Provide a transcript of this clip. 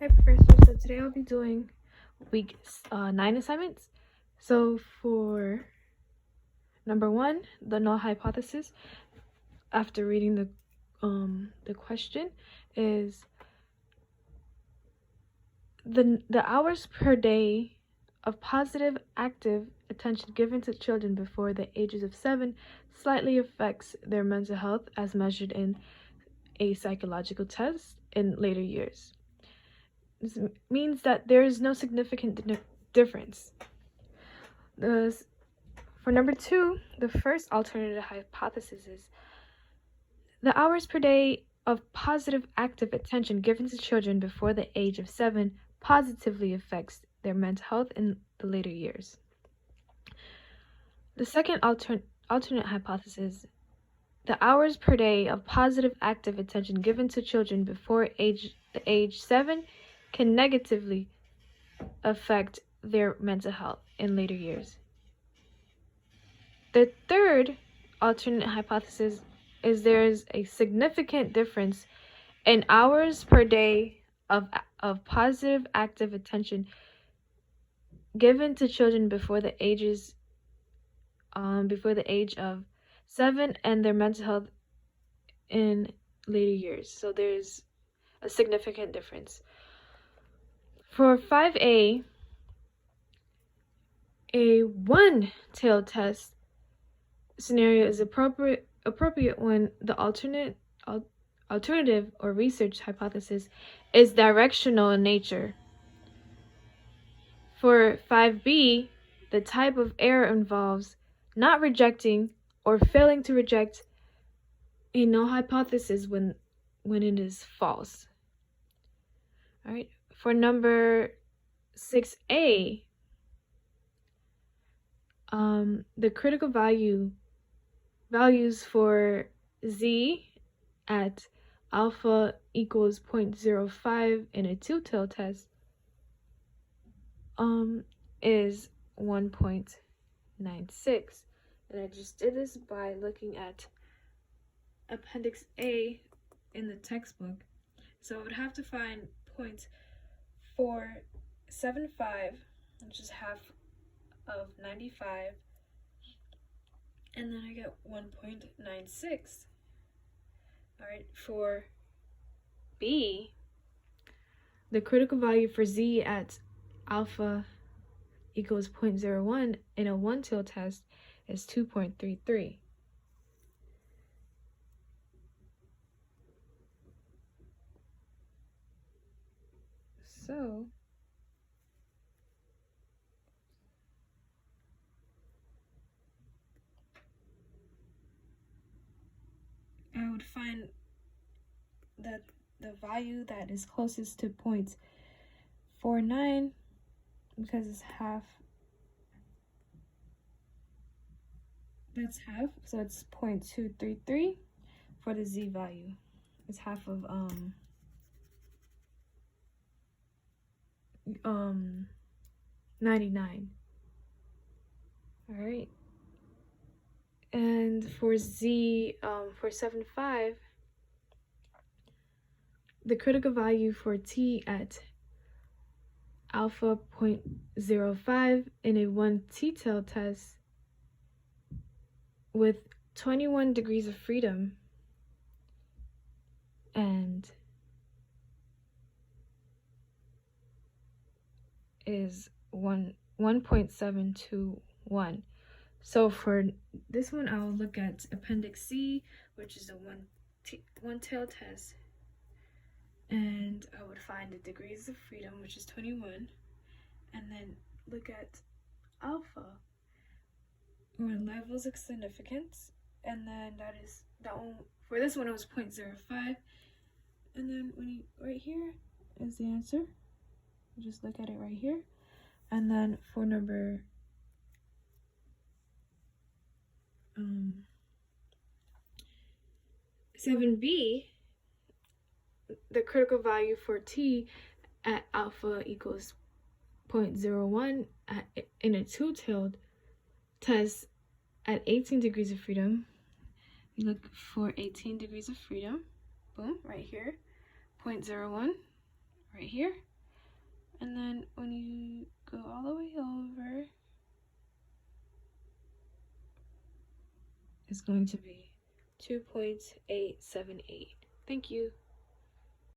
Hi, Professor. So today I'll be doing week 9 assignments. So for number 1, the null hypothesis, after reading the question, is the hours per day of positive active attention given to children before the ages of 7 slightly affects their mental health as measured in a psychological test in later years. This means that there is no significant difference. For number 2, the first alternative hypothesis is the hours per day of positive active attention given to children before the age of 7 positively affects their mental health in the later years. The second alternate hypothesis, the hours per day of positive active attention given to children before the age 7 can negatively affect their mental health in later years. The third alternate hypothesis is there's a significant difference in hours per day of positive active attention given to children before the age of 7 and their mental health in later years. So there's a significant difference. For 5A, a one-tailed test scenario is appropriate when the alternative or research hypothesis is directional in nature. For 5B, the type of error involves not rejecting or failing to reject a null hypothesis when it is false. All right. For number 6A, the critical values for Z at alpha equals 0.05 in a two-tailed test is 1.96. And I just did this by looking at Appendix A in the textbook. So I would have to find 0.475, which is half of 95, and then I get 1.96. Alright, for B, the critical value for Z at alpha equals 0.01 in a one-tailed test is 2.33. So I would find that the value that is closest to 0.49, because it's half, that's half, so it's 0.233 for the Z value. It's half of 99. All right. And for Z, for 7.5, the critical value for T at alpha 0.05 in a one T-tailed test with 21 degrees of freedom and is 1.721. So for this one, I'll look at Appendix C, which is a one-tailed test, and I would find the degrees of freedom, which is 21, and then look at alpha, or levels of significance, and then that one. For this one, it was 0.05, and then right here is the answer. Just look at it right here, and then for number 7B, the critical value for T at alpha equals 0.01 in a two-tailed test at 18 degrees of freedom. You look for 18 degrees of freedom. Boom, right here. 0.01. right here. And then when you go all the way over, it's going to be 2.878. Thank you.